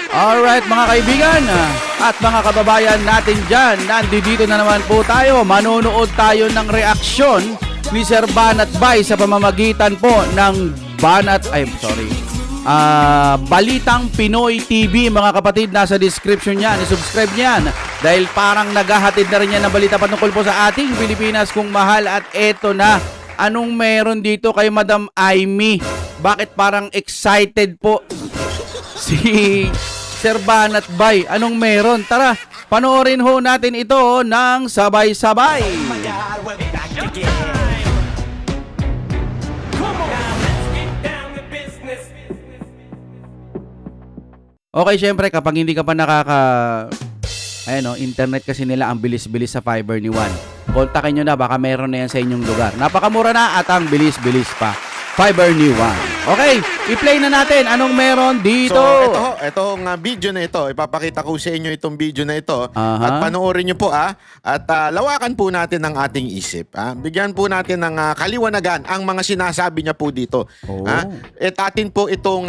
Alright mga kaibigan at mga kababayan natin dyan, nandito na naman po tayo. Manonood tayo ng reaksyon ni Sir Banat Bay sa pamamagitan po ng Balitang Pinoy TV. Mga kapatid, nasa description niyan, i-subscribe niyan dahil parang naghahatid na rin yan ng balita patungkol po sa ating Pilipinas kung mahal. At eto na, anong meron dito kay Madam Aimee? Bakit parang excited po si Sir Banat Bay? Anong meron? Tara, panoorin ho natin ito ng sabay-sabay. Okay, syempre kapag hindi ka pa internet kasi nila ang bilis-bilis sa fiber ni Juan. Kontakin nyo na, baka meron na yan sa inyong lugar. Napakamura na at ang bilis-bilis pa. Fiber ni Juan. Okay, i-play na natin. Anong meron dito? So, itong video na ito, ipapakita ko sa inyo itong video na ito. At panoorin nyo po at lawakan po natin ang ating isip. Bigyan po natin ng kaliwanagan ang mga sinasabi niya po dito. At atin po itong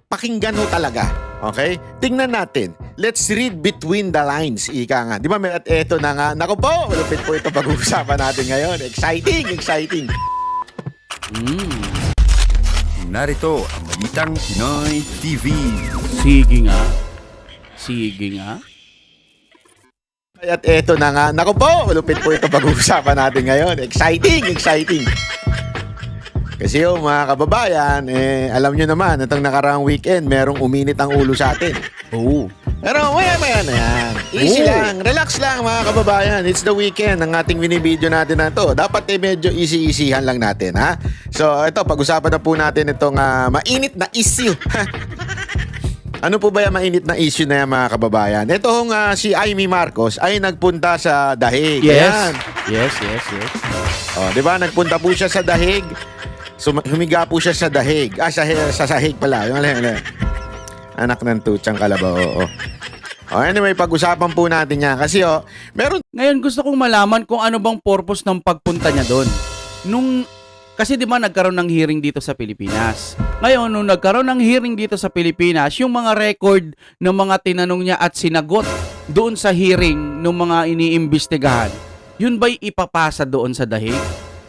pakinggan ho talaga. Okay? Tingnan natin. Let's read between the lines. Ika nga. Di ba? At eto na nga. Naku po, malupit po ito pag-uusapan natin ngayon. Exciting, exciting. Narito ang Balitang Pinoy TV. Sige nga. Sige nga. At eto na nga. Naku po, malupit po ito pag-uusapan natin ngayon. Exciting, exciting. Kasi mga kababayan, alam nyo naman, itong nakaraang weekend, merong uminit ang ulo sa atin. Pero maya-maya na yan. Easy lang, relax lang mga kababayan. It's the weekend ang ating binibideo natin na to. Dapat medyo easy-easyhan lang natin, ha? So ito, pag-usapan na po natin itong mainit na issue. Ano po ba yung mainit na issue na yan mga kababayan? Itong si Aimee Marcos ay nagpunta sa Dahig. Yes. Yes. Di ba? Nagpunta po siya sa Dahig. So, humiga po siya sa Dahig. Sa sahig pala. Yung anak ng tutsang kalabaw. Anyway, pag-usapan po natin yan. Kasi meron... Ngayon gusto kong malaman kung ano bang purpose ng pagpunta niya doon. Kasi di ba nagkaroon ng hearing dito sa Pilipinas. Ngayon, nung nagkaroon ng hearing dito sa Pilipinas, yung mga record ng mga tinanong niya at sinagot doon sa hearing ng mga iniimbestigahan, yun ba'y ipapasa doon sa Dahig?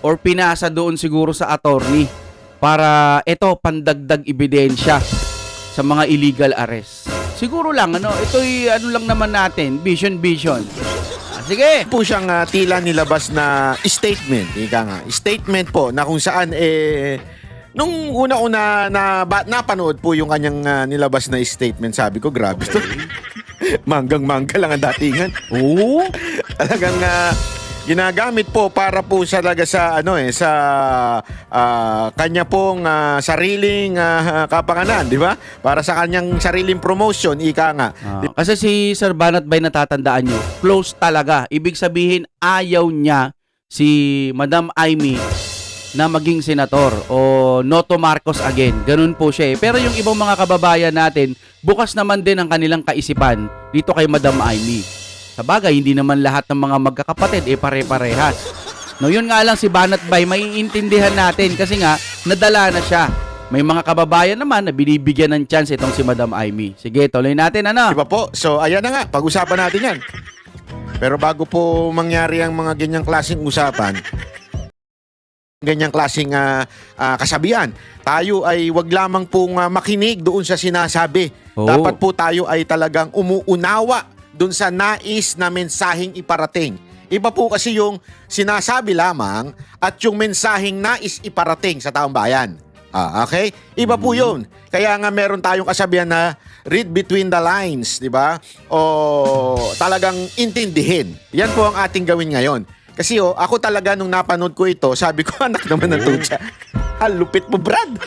Or pinasa doon siguro sa attorney para pandagdag ebidensya sa mga illegal arrest? Siguro lang, ito'y lang naman natin, vision. Sige. Po siyang tila nilabas na statement. Ika nga. Statement po na kung saan nung una-una napanood po yung kanyang nilabas na statement, sabi ko, grabe to. Manggang-mangga lang ang datingan. Talagang ginagamit po para po talaga sa sa kanya pong sariling kapanganan, di ba? Para sa kanyang sariling promotion, ika nga. Kasi si Sir Banat Bay, natatandaan nyo, close talaga. Ibig sabihin, ayaw niya si Madam Aimee na maging senator o Noto Marcos again. Ganun po siya eh. Pero yung ibang mga kababayan natin, bukas naman din ang kanilang kaisipan dito kay Madam Aimee. Sabagay, hindi naman lahat ng mga magkakapatid pare-parehas. No, yun nga lang si Banat Bay, maiintindihan natin kasi nga nadala na siya. May mga kababayan naman na binibigyan ng chance itong si Madam Aimee. Sige, tuloy natin Diba po? So ayan na nga, pag-usapan natin yan. Pero bago po mangyari ang mga ganyang klaseng usapan, ganyang klaseng kasabihan, tayo ay wag lamang pong makinig doon sa sinasabi. Dapat po tayo ay talagang umuunawa doon sa nais na mensaheng iparating. Iba po kasi yung sinasabi lamang at yung mensaheng nais iparating sa taong bayan. Okay? Iba po yun. Kaya nga meron tayong kasabihan na read between the lines, di ba? O talagang intindihin. Yan po ang ating gawin ngayon. Kasi ako talaga nung napanood ko ito, sabi ko, anak naman ng tutsa. Ang lupit mo, Brad.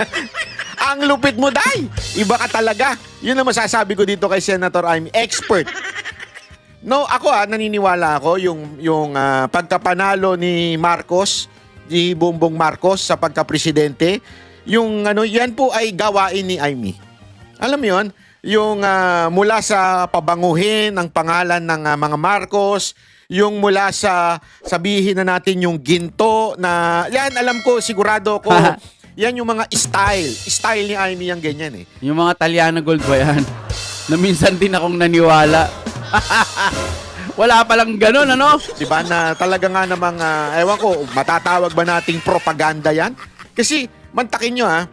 Ang lupit mo, Day. Iba ka talaga. Yun ang masasabi ko dito kay Senator Aimee. Expert. No, ako naniniwala ako yung pagkapanalo ni Marcos, ni Bongbong Marcos sa pagka-presidente, yung yan po ay gawain ni Aimee. Alam mo yun? Yung mula sa pabanguhin ang pangalan ng mga Marcos, yung mula sa sabihin na natin yung ginto na yan, alam ko, sigurado ko yan yung mga style ni Aimee, yung ganyan eh. Yung mga Taliana Gold ba yan? Na minsan din akong naniwala. Wala palang ganun, ano? Di ba na talaga nga namang, ewan ko, matatawag ba nating propaganda yan? Kasi, mantakin nyo ha,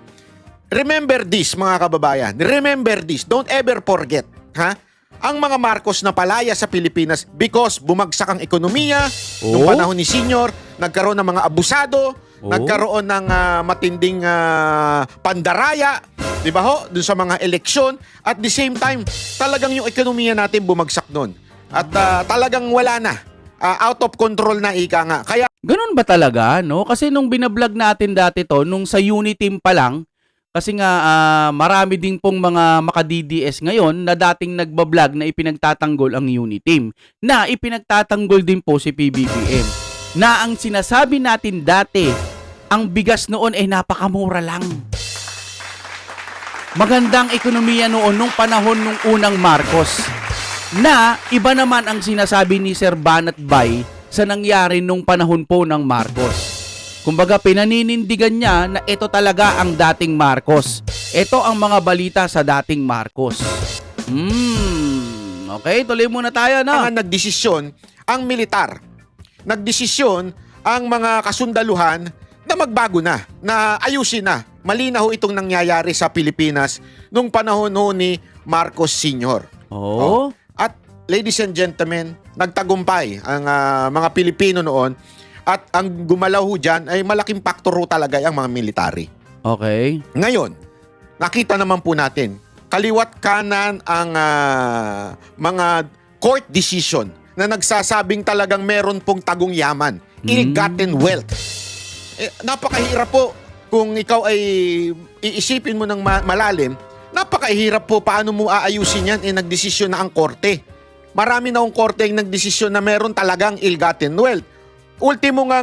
remember this mga kababayan, remember this, don't ever forget, ha? Ang mga Marcos na palaya sa Pilipinas because bumagsak ang ekonomiya, noong Oh. panahon ni Senior, nagkaroon ng mga abusado, Oh. nagkaroon ng matinding pandaraya, di ba ho, dun sa mga eleksyon. At the same time, talagang yung ekonomiya natin bumagsak nun. At talagang wala na. Out of control na ika nga. Kaya Ganun ba talaga, no? Kasi nung binablog natin dati to, nung sa Uniteam pa lang, kasi nga marami din pong mga maka-DDS ngayon na dating nagbablog na ipinagtatanggol ang Uniteam, na ipinagtatanggol din po si PBBM. Na ang sinasabi natin dati, ang bigas noon ay napakamura lang. Magandang ekonomiya noon nung panahon nung unang Marcos. Na iba naman ang sinasabi ni Sir Banat Bay sa nangyari nung panahon po ng Marcos. Kumbaga pinaninindigan niya na ito talaga ang dating Marcos. Ito ang mga balita sa dating Marcos. Okay, tuloy muna tayo na. nga nagdesisyon ang militar. Nagdesisyon ang mga kasundaluhan na magbago na ayusin na. Malinaw itong nangyayari sa Pilipinas nung panahon ho ni Marcos Sr. Oh. At ladies and gentlemen, nagtagumpay ang mga Pilipino noon at ang gumalaw ho dyan ay malaking faktor ho talaga ang mga military. Okay. Ngayon, nakita naman po natin, kaliwat kanan ang mga court decision na nagsasabing talagang meron pong tagong yaman, ill-gotten wealth. Napakahirap po kung ikaw ay iisipin mo ng malalim, napakahirap po paano mo aayusin yan, nagdesisyon na ang korte. Marami na ang korte yung nagdesisyon na meron talagang ill-gotten wealth. Ultimo nga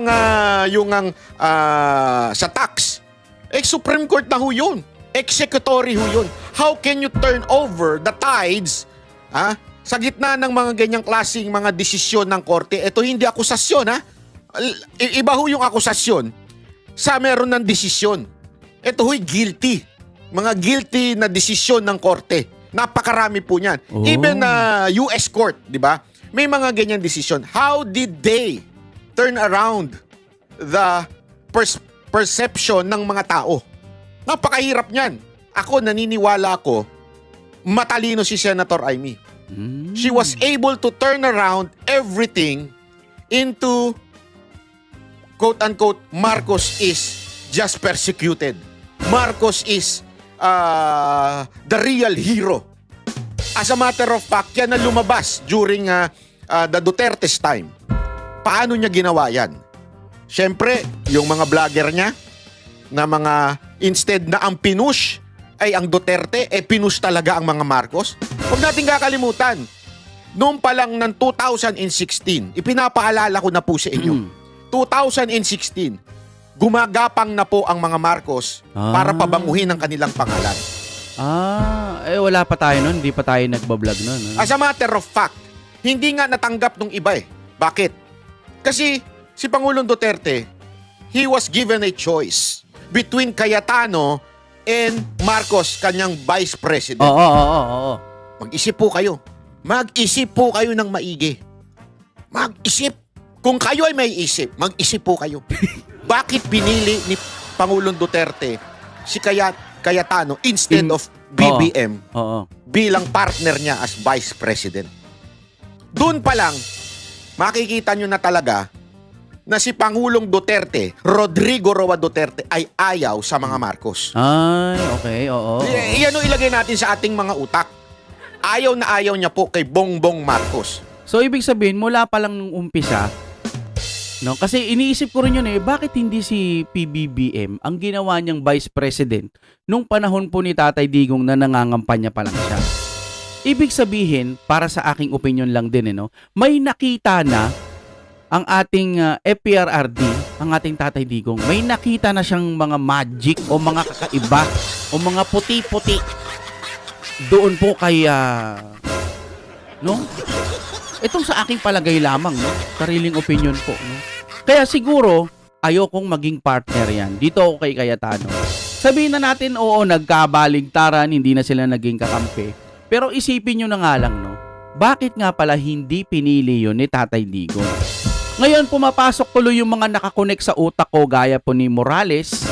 sa tax, Supreme Court na ho yun. Executory ho yun. How can you turn over the tides sa gitna ng mga ganyang klaseng mga desisyon ng korte? Ito hindi akusasyon Iba ho yung akusasyon sa meron ng desisyon. Ito ho'y guilty. Mga guilty na desisyon ng korte. Napakarami po niyan. Oh. Even US court, di ba? May mga ganyan desisyon. How did they turn around the perception ng mga tao? Napakahirap niyan. Ako, naniniwala ako, matalino si Senator Amy. She was able to turn around everything into quote-unquote, Marcos is just persecuted. Marcos is the real hero. As a matter of fact, yan na lumabas during the Duterte's time. Paano niya ginawa yan? Siyempre, yung mga vlogger niya, na mga instead na ang pinush ay ang Duterte, pinush talaga ang mga Marcos. Huwag natin kakalimutan, noong pa lang ng 2016, ipinapaalala ko na po sa inyo, 2016, gumagapang na po ang mga Marcos para pabanguhin ang kanilang pangalan. Wala pa tayo nun. Hindi pa tayo nagbablog nun. As a matter of fact, hindi nga natanggap nung iba Bakit? Kasi si Pangulong Duterte, he was given a choice between Cayetano and Marcos, kanyang vice president. Oo. Mag-isip po kayo. Mag-isip po kayo ng maigi. Mag-isip. Kung kayo ay may isip, mag-isip po kayo. Bakit pinili ni Pangulong Duterte si Cayetano instead of BBM bilang partner niya as vice president? Doon pa lang, makikita nyo na talaga na si Pangulong Duterte, Rodrigo Roa Duterte, ay ayaw sa mga Marcos. Ay, okay, oo. Iyan o ilagay natin sa ating mga utak. Ayaw na ayaw niya po kay Bongbong Marcos. So, ibig sabihin, mula pa lang nung umpisa, no? Kasi iniisip ko rin yun bakit hindi si PBBM ang ginawa niyang vice president nung panahon po ni Tatay Digong na nangangampanya pa lang siya? Ibig sabihin, para sa aking opinion lang din, may nakita na ang ating FPRRD, ang ating Tatay Digong, may nakita na siyang mga magic o mga kakaiba o mga puti-puti doon po kay, itong sa aking palagay lamang, sariling opinion po, Kaya siguro, ayokong maging partner yan. Dito ako kay Cayetano. Sabihin na natin, oo, nagkabaligtaran, hindi na sila naging kakampi. Pero isipin nyo na nga lang, no? Bakit nga pala hindi pinili yun ni Tatay Digong? Ngayon, pumapasok tuloy yung mga nakakonek sa utak ko gaya po ni Morales.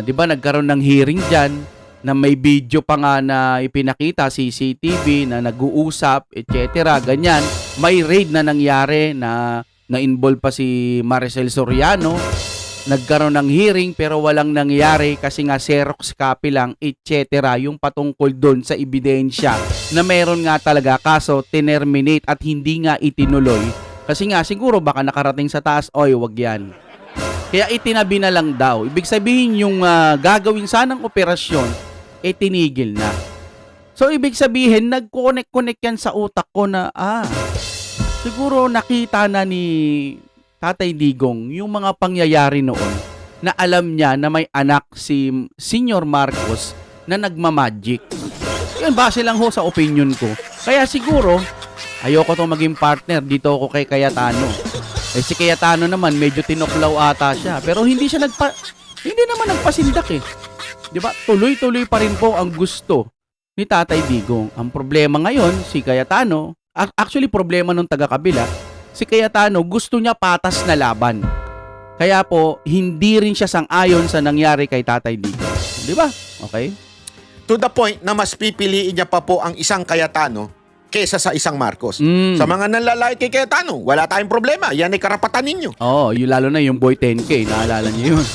Di ba nagkaroon ng hearing dyan na may video pa nga na ipinakita, CCTV, na nag-uusap, etc. Ganyan. May raid na nangyari na na-involve pa si Maricel Soriano. Nagkaroon ng hearing pero walang nangyari kasi nga Xerox copy lang, etc. Yung patungkol doon sa ebidensya na meron nga talaga kaso tinerminate at hindi nga itinuloy. Kasi nga siguro baka nakarating sa taas, oy, wag yan. Kaya itinabi na lang daw. Ibig sabihin yung gagawin sanang operasyon, tinigil na. So ibig sabihin, nag-connect yan sa utak ko na, siguro nakita na ni Tatay Digong yung mga pangyayari noon na alam niya na may anak si Senior Marcos na nagmamagic. Yun, base lang ho sa opinion ko. Kaya siguro, ayoko tong maging partner, dito ako kay Cayetano. Si Cayetano naman, medyo tinuklaw ata siya. Pero hindi naman nagpasindak eh. Di ba? Tuloy-tuloy pa rin po ang gusto ni Tatay Digong. Ang problema ngayon, si Cayetano, actually problema nung taga-kabila, si Cayetano gusto niya patas na laban. Kaya po, hindi rin siya sang-ayon sa nangyari kay Tatay Digong. Di ba? Okay? To the point na mas pipiliin niya pa po ang isang Cayetano kesa sa isang Marcos. Sa mga nanlalait kay Cayetano, wala tayong problema. Yan ay karapatan ninyo. Oo, yung lalo na yung Boy 10K, naalala niyo yun.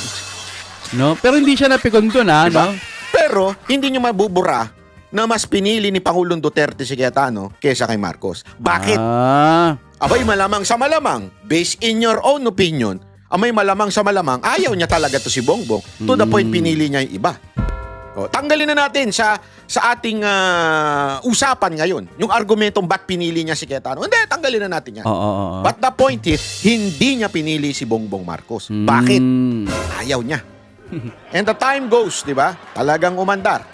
No? Pero hindi siya napikon doon, Diba? no? Pero, hindi nyo mabubura na mas pinili ni Pangulong Duterte si Cayetano kesa kay Marcos. Bakit? Abay, malamang sa malamang, based in your own opinion, amay malamang sa malamang, ayaw niya talaga to si Bongbong. To the point, pinili niya yung iba. O, tanggalin na natin sa ating usapan ngayon, yung argumentong ba't pinili niya si Cayetano. Hindi, tanggalin na natin yan. But the point is, hindi niya pinili si Bongbong Marcos. Bakit? Ayaw niya. And the time goes, di ba? Talagang umandar.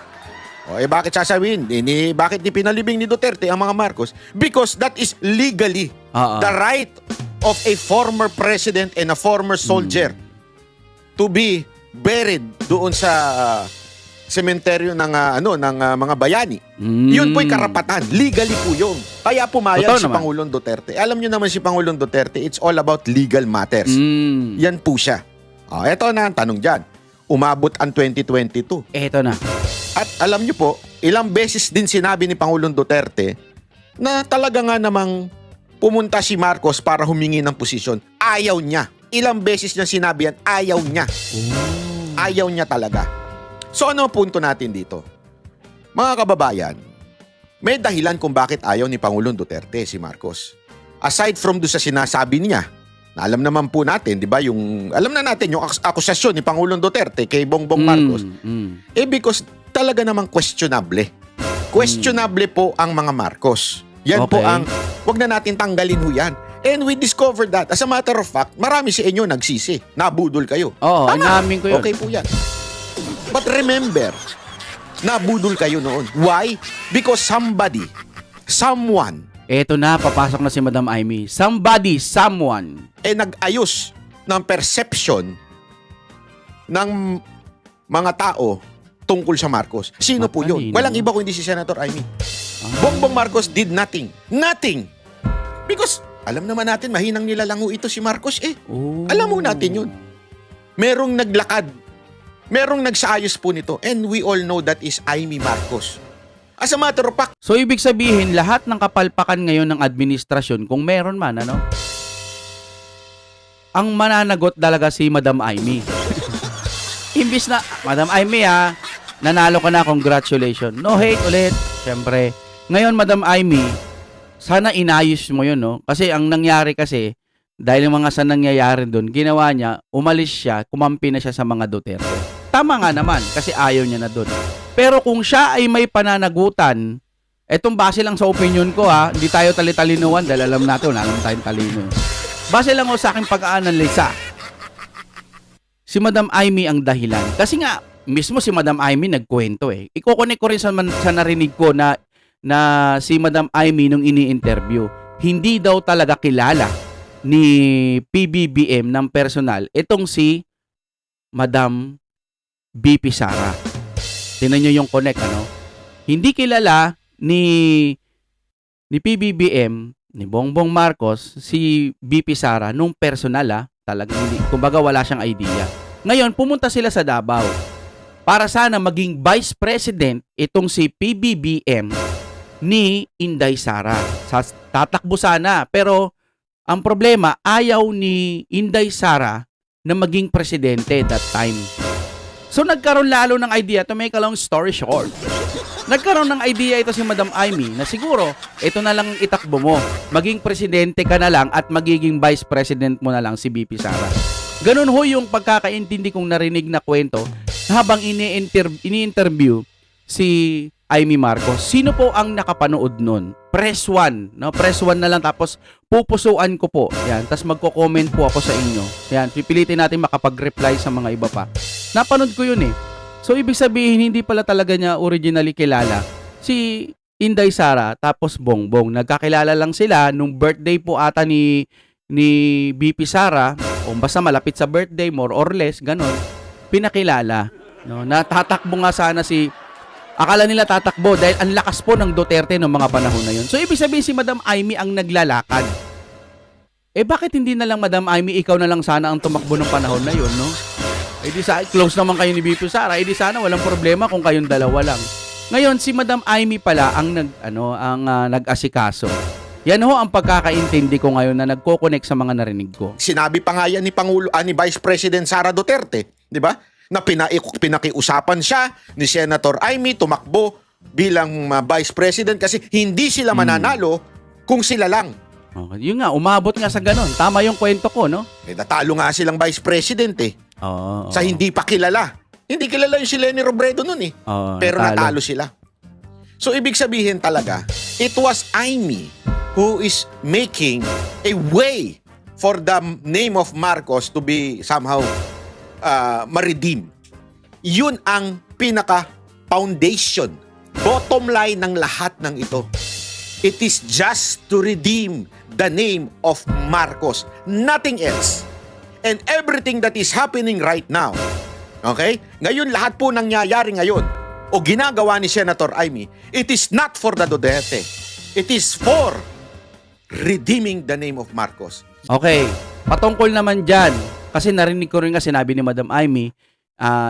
O, bakit sasabihin? Bakit di pinalibing ni Duterte ang mga Marcos? Because that is legally the right of a former president and a former soldier to be buried doon sa sementeryo ng mga bayani. Yun po'y karapatan. Legally po yun. Kaya pumayag si Pangulong Duterte. Alam nyo naman si Pangulong Duterte, it's all about legal matters. Yan po siya. Eto na ang tanong dyan. Umabot ang 2022. Eto na. At alam nyo po, ilang beses din sinabi ni Pangulong Duterte na talaga nga namang pumunta si Marcos para humingi ng posisyon. Ayaw niya. Ilang beses niya sinabi yan, ayaw niya. Ayaw niya talaga. So ano ang punto natin dito? Mga kababayan, may dahilan kung bakit ayaw ni Pangulong Duterte si Marcos. Aside from do sa sinasabi niya, na alam naman po natin, di ba, alam na natin yung akusasyon ni Pangulong Duterte kay Bongbong Marcos. Because talaga namang questionable. Questionable po ang mga Marcos. Yan po ang, wag na natin tanggalin ho yan. And we discovered that. As a matter of fact, marami sa inyo nagsisi. Nabudol kayo. Oo, inamin ko yun. Okay po yan. But remember, nabudol kayo noon. Why? Because someone, eto na, papasok na si Madam Amy. Someone. Nag-ayos ng perception ng mga tao tungkol sa Marcos. Sino po yun? Walang iba kundi si Senator Amy. Bongbong Marcos did nothing. Nothing. Because, alam naman natin, mahinang nilalango ito si Marcos Alam mo natin yun. Merong naglakad. Merong nagsaayos po nito. And we all know that is Amy Marcos. As a matter of fact. So, ibig sabihin, lahat ng kapalpakan ngayon ng administrasyon, kung meron man, ang mananagot talaga si Madam Amy. Imbis na, Madam Amy nanalo ka na, congratulations. No hate ulit, syempre. Ngayon, Madam Amy, sana inayos mo yun, no? Kasi ang nangyari kasi, dahil yung mga sa nangyayari doon, ginawa niya, umalis siya, kumampi na siya sa mga Duterte. Tama nga naman, kasi ayaw niya na doon. Pero kung siya ay may pananagutan, etong base lang sa opinion ko hindi tayo tali-talinuan dahil alam natin, wala naman tayong talino. Base lang sa aking pag-aanalisa, si Madam Amy ang dahilan. Kasi nga, mismo si Madam Amy nagkwento Iko-connect ko rin sa narinig ko na si Madam Amy nung ini-interview, hindi daw talaga kilala ni PBBM ng personal itong si Madam BP Sara. Tingnan nyo yung connect, Hindi kilala ni PBBM, ni Bongbong Marcos, si BP Sara nung personal talagang hindi, kumbaga wala siyang idea. Ngayon, pumunta sila sa Davao para sana maging Vice President itong si PBBM ni Inday Sara. Tatakbo sana, pero ang problema, ayaw ni Inday Sara na maging presidente that time. So nagkaroon lalo ng idea, to make a long story short, nagkaroon ng idea ito si Madam Amy na siguro ito na lang itakbo mo. Maging presidente ka na lang at magiging vice president mo na lang si BP Sara. Ganun ho yung pagkakaintindi kong narinig na kwento habang ini-interview si Amy Marcos. Sino po ang nakapanood nun? Press 1. No? Press 1 na lang tapos pupusuan ko po. Yan. Tapos magko-comment po ako sa inyo. Yan. Pipilitin natin makapag-reply sa mga iba pa. Napanood ko yun eh. So, ibig sabihin, hindi pala talaga niya originally kilala si Inday Sara tapos Bongbong. Nagkakilala lang sila nung birthday po ata ni BP Sara o basta malapit sa birthday, more or less, ganun. Pinakilala. No? Natatakbo nga sana akala nila tatakbo dahil ang lakas po ng Duterte noong mga panahon na yun. So, ibig sabihin si Madam Amy ang naglalakad. Bakit hindi na lang Madam Amy, ikaw na lang sana ang tumakbo ng panahon na yun, no? Close naman kayo ni BP Sara. Sana walang problema kung kayong dalawa lang. Ngayon, si Madam Amy pala ang nag-asikaso. Yan ho ang pagkakaintindi ko ngayon na nagko-connect sa mga narinig ko. Sinabi pa nga yan ni Vice President Sara Duterte, di ba? Na pinakiusapan siya ni Senator Amy tumakbo bilang Vice President kasi hindi sila mananalo kung sila lang. Okay. Yun nga, umabot nga sa ganon. Tama yung kwento ko, no? Natalo nga silang Vice President sa hindi pa kilala. Hindi kilala yung si Leni Robredo nun pero natalo sila. So ibig sabihin talaga, it was Amy who is making a way for the name of Marcos to be somehow ma-redeem. Yun ang pinaka-foundation, bottom line ng lahat ng ito. It is just to redeem the name of Marcos. Nothing else. And everything that is happening right now, okay? Ngayon, lahat po nangyayari ngayon o ginagawa ni Senator Amy, it is not for the Duterte. It is for redeeming the name of Marcos. Okay, patungkol naman dyan, kasi narinig ko rin nga sinabi ni Madam Amy,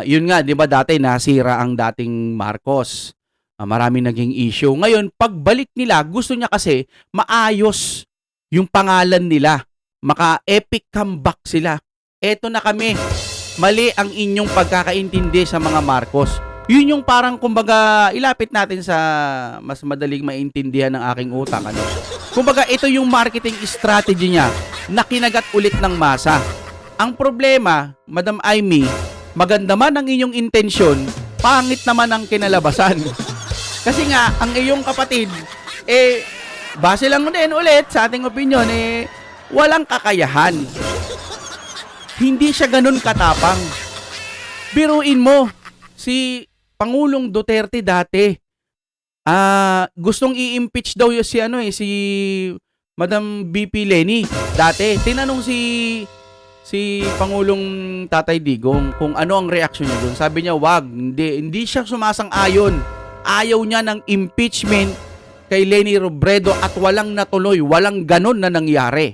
yun nga, di ba dati nasira ang dating Marcos. Marami naging issue. Ngayon, pagbalik nila, gusto niya kasi maayos yung pangalan nila. Maka-epic comeback sila. Eto na kami. Mali ang inyong pagkakaintindi sa mga Marcos. Yun yung parang, kumbaga, ilapit natin sa mas madaling maintindihan ng aking utak. Kumbaga, ito yung marketing strategy niya na kinagat ulit ng masa. Ang problema, Madam Amy, maganda man ang inyong intensyon, pangit naman ang kinalabasan. Kasi nga, ang iyong kapatid, base lang din ulit sa ating opinion, walang kakayahan. Hindi siya ganun katapang. Biruin mo, si Pangulong Duterte dati, gustong i-impeach daw si Madam BP Leni dati. Tinanong si Pangulong Tatay Digong kung ano ang reaksyon niya doon. Sabi niya, wag, hindi siya sumasang-ayon. Ayaw niya ng impeachment kay Leni Robredo at walang natuloy, walang ganon na nangyari.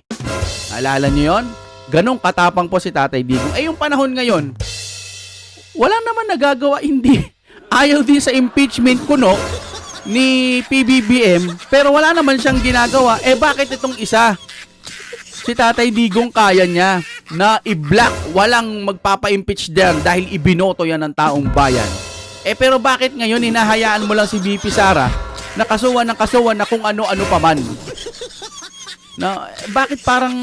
Alala niyo yon? Ganong katapang po si Tatay Digong. Yung panahon ngayon, wala naman nagagawa, hindi. Ayaw din sa impeachment kuno ni PBBM, pero wala naman siyang ginagawa. Bakit itong isa? Si Tatay Digong kaya niya na i-block, walang magpapa-impeach diyan dahil ibinoto yan ng taong bayan. Pero bakit ngayon hinahayaan mo lang si BP Sara na kasuhan na kung ano-ano pa man? Bakit parang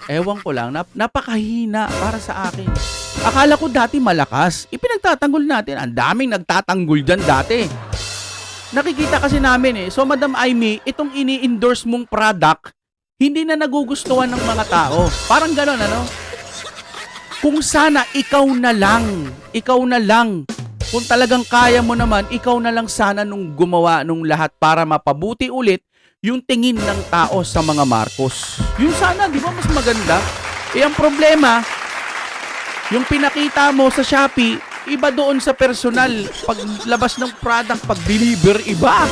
ewan ko lang, napakahina para sa akin. Akala ko dati malakas. Ipinagtatanggol natin. Ang daming nagtatanggol dyan dati. Nakikita kasi namin So, Madam Amy, itong ini-endorse mong product, hindi na nagugustuhan ng mga tao. Parang gano'n, Kung sana ikaw na lang. Kung talagang kaya mo naman, ikaw na lang sana nung gumawa nung lahat para mapabuti ulit yung tingin ng tao sa mga Marcos. Yung sana, di ba, mas maganda? Ang problema, yung pinakita mo sa Shopee, Iba doon sa personal. Paglabas ng product, pag-deliver, iba.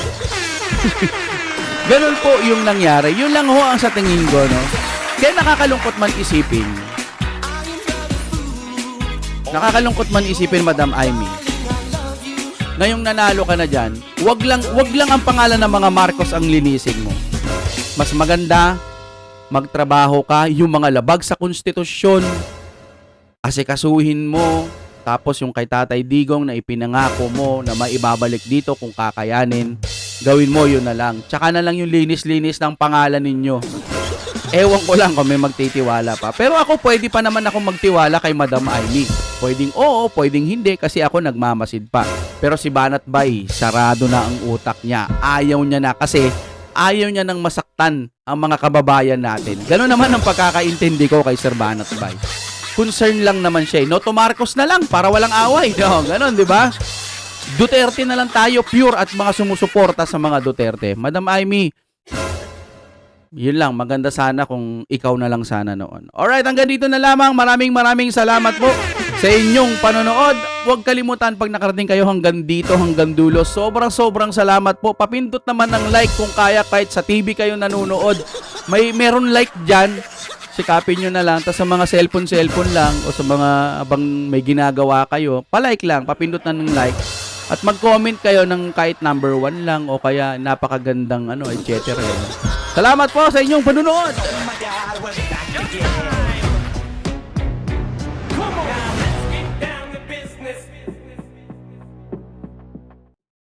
Ganun po yung nangyari. Yun lang ho ang sa tingin ko, no? Kaya nakakalungkot man isipin. Nakakalungkot man isipin, Madam Amy. Ngayong nanalo ka na dyan, wag lang ang pangalan ng mga Marcos ang linisin mo. Mas maganda, magtrabaho ka, yung mga labag sa konstitusyon, asikasuhin mo, tapos yung kay Tatay Digong na ipinangako mo na maibabalik dito kung kakayanin, gawin mo yun na lang. Tsaka na lang yung linis-linis ng pangalan ninyo. Ewan ko lang kung may magtitiwala pa. Pero ako, pwede pa naman ako magtiwala kay Madam Amy. Pwedeng oo, pwedeng hindi kasi ako nagmamasid pa. Pero si Banat Bay, sarado na ang utak niya. Ayaw niya na kasi ayaw niya nang masaktan ang mga kababayan natin. Gano'n naman ang pagkakaintindi ko kay Sir Banat Bay. Concern lang naman siya. No to Marcos na lang para walang away. No, gano'n, di ba? Duterte na lang tayo, pure at mga sumusuporta sa mga Duterte. Madam Amy, yun lang, maganda sana kung ikaw na lang sana noon. Alright, hanggang dito na lamang. Maraming salamat po sa inyong panonood. Huwag kalimutan pag nakarating kayo hanggang dito, hanggang dulo. Sobrang salamat po. Papindot naman ng like kung kaya kahit sa TV kayo nanonood. Meron like dyan. Sikapin nyo na lang. Tapos sa mga cellphone lang o sa mga abang may ginagawa kayo, palike lang, papindot na ng like. At mag-comment kayo ng kahit number 1 lang o kaya napakagandang etc. Salamat po sa inyong panunood.